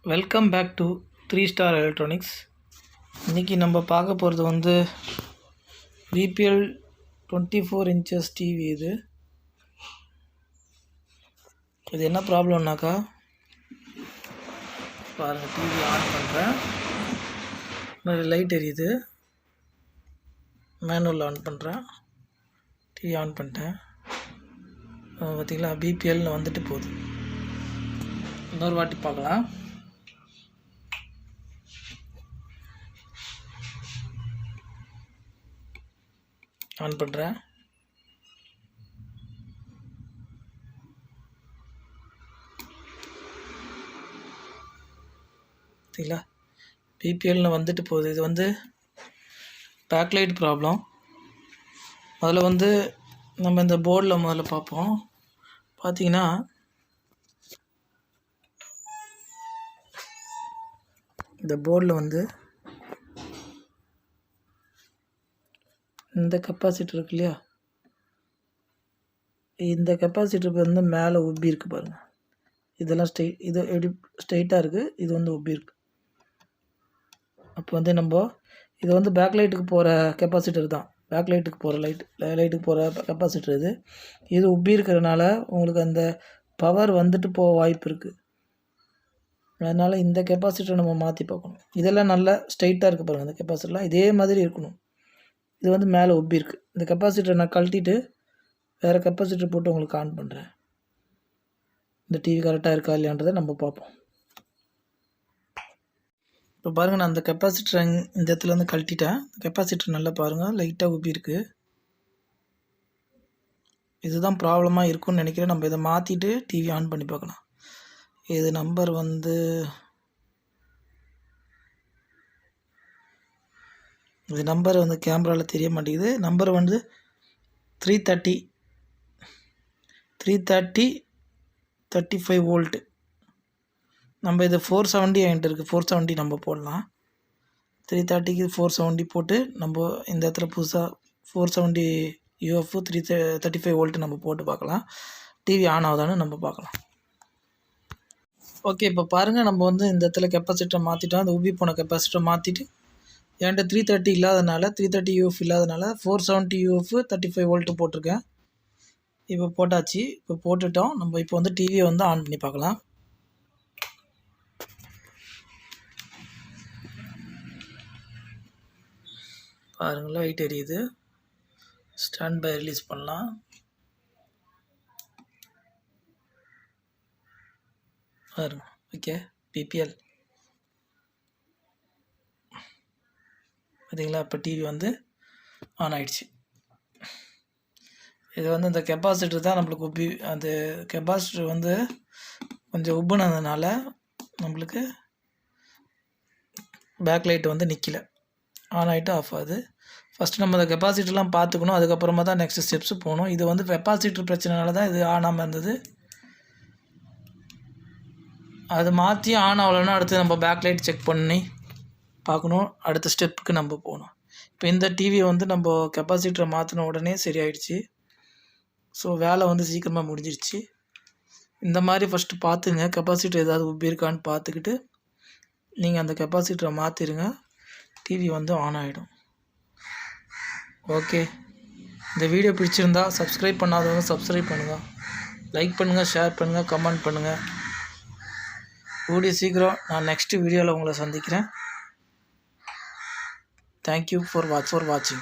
Welcome back to 3 star electronics. இன்றைக்கி நம்ம பார்க்க போகிறது வந்து பிபிஎல் 24 inches டிவி. இது என்ன ப்ராப்ளம்னாக்கா, பாருங்கள், டிவி ஆன் பண்ணுறேன், லைட் எரியுது, மேனுவல் ஆன் பண்ணுறேன், டிவி ஆன் பண்ணிட்டேன். பார்த்திங்களா, பிபிஎல்னு வந்துட்டு போகுது. இன்னொரு வாட்டி பார்க்கலாம். ஆன் பண்ணுறேன். சரிங்களா, பிபிஎல்னு வந்துட்டு போகுது. இது வந்து பேக்லைட் ப்ராப்ளம். அதில் வந்து நம்ம இந்த போர்டில் முதல்ல பார்ப்போம். பார்த்தீங்கன்னா இந்த போர்டில் வந்து இந்த கெப்பாசிட்டர் இருக்கு இல்லையா, இந்த கெப்பாசிட்டர் வந்து மேலே உப்பி இருக்குது பாருங்கள். இதெல்லாம் இது எப்படி ஸ்ட்ரைட்டாக இருக்குது, இது வந்து உப்பி இருக்குது. அப்போ வந்து நம்ம இது வந்து பேக்லைட்டுக்கு போகிற கெப்பாசிட்டர் தான், பேக்லைட்டுக்கு போகிற லைட்டுக்கு போகிற கெப்பாசிட்டர். இது உப்பி இருக்கிறதுனால உங்களுக்கு அந்த பவர் வந்துட்டு போக வாய்ப்பு இருக்குது. அதனால் இந்த கெப்பாசிட்டரை நம்ம மாற்றி பார்க்கணும். இதெல்லாம் நல்லா ஸ்ட்ரைட்டாக இருக்குது பாருங்கள். இந்த கெப்பாசிட்டர்லாம் இதே மாதிரி இருக்கணும். இது வந்து மேலே உப்பி இருக்குது. இந்த கெப்பாசிட்டரை நான் கழட்டிட்டு வேறு கெப்பாசிட்டர் போட்டு உங்களுக்கு ஆன் பண்ணுறேன். இந்த டிவி கரெக்டாக இருக்கா இல்லையான்றதை நம்ம பார்ப்போம். இப்போ பாருங்கள், நான் அந்த கெப்பாசிட்டரை இந்த இடத்துல வந்து கழட்டிட்டேன். கெப்பாசிட்டர் நல்லா பாருங்கள், லைட்டாக உப்பி இருக்குது. இதுதான் ப்ராப்ளமாக இருக்கும்னு நினைக்கிறேன். நம்ம இதை மாற்றிட்டு டிவி ஆன் பண்ணி பார்க்கலாம். இது நம்பர் வந்து இது நம்பர் வந்து கேமராவில் தெரிய மாட்டேங்குது. நம்பர் வந்து 330 35 வோல்ட்டு. நம்ம இது 470 என்கிட்ட இருக்குது. 470 நம்ம போடலாம். 330க்கு 470 போட்டு நம்ம இந்த இடத்துல புதுசாக 470 UF 35 வோல்ட்டு நம்ம போட்டு பார்க்கலாம். டிவி ஆன் ஆகுதான்னு நம்ம பார்க்கலாம். ஓகே, இப்போ பாருங்கள், நம்ம வந்து இந்த இடத்துல கெப்பாசிட்டரை மாற்றிட்டோம். அந்த உப்பி போன கெப்பாசிட்டரை மாற்றிட்டு என்கிட்ட 330 இல்லாதனால 330 UF இல்லாதனால 470 UF 35 வோல்ட்டு போட்டிருக்கேன். இப்போ போட்டாச்சு. இப்போ போட்டுட்டோம். நம்ம இப்போ வந்து டிவியை வந்து ஆன் பண்ணி பார்க்கலாம். பாருங்கள், லைட் எரியுது. ஸ்டாண்ட் பை ரிலீஸ் பண்ணலாம். பாருங்க, ஓகே, பிபிஎல் பார்த்தீங்களா. இப்போ டிவி வந்து ஆன் ஆகிடுச்சு. இது வந்து இந்த கெப்பாசிட்டர் தான் நம்மளுக்கு உப்பி, அந்த கெப்பாசிட்டர் வந்து கொஞ்சம் உப்புனதுனால நம்மளுக்கு பேக்லைட் வந்து நிற்கல, ஆன் ஆகிட்டு ஆஃப் ஆகுது. ஃபஸ்ட்டு நம்ம அந்த கெப்பாசிட்டர்லாம் பார்த்துக்கணும், அதுக்கப்புறமா தான் நெக்ஸ்ட் ஸ்டெப்ஸு போகணும். இது வந்து கெப்பாசிட்டர் பிரச்சனைனால தான் இது ஆனாமல் இருந்தது. அது மாற்றி ஆன் ஆகலைன்னா அடுத்து நம்ம பேக்லைட் செக் பண்ணி பார்க்கணும், அடுத்த ஸ்டெப்புக்கு நம்ம போகணும். இப்போ இந்த டிவியை வந்து நம்ம கெப்பாசிட்டரை மாற்றின உடனே சரியாயிடுச்சு. ஸோ வேலை வந்து சீக்கிரமாக முடிஞ்சிருச்சு. இந்த மாதிரி ஃபஸ்ட்டு பார்த்துங்க, கெப்பாசிட்டர் ஏதாவது உப்பி இருக்கான்னு பார்த்துக்கிட்டு நீங்கள் அந்த கெப்பாசிட்டரை மாற்றிடுங்க, டிவி வந்து ஆன் ஆகிடும். ஓகே, இந்த வீடியோ பிடிச்சிருந்தா சப்ஸ்கிரைப் பண்ணாதவங்க சப்ஸ்கிரைப் பண்ணுங்கள், லைக் பண்ணுங்கள், ஷேர் பண்ணுங்கள், கமெண்ட் பண்ணுங்கள். கூடிய சீக்கிரம் நான் நெக்ஸ்ட் வீடியோவில் உங்களை சந்திக்கிறேன். தேங்க்யூ ஃபார் வாட்சிங்.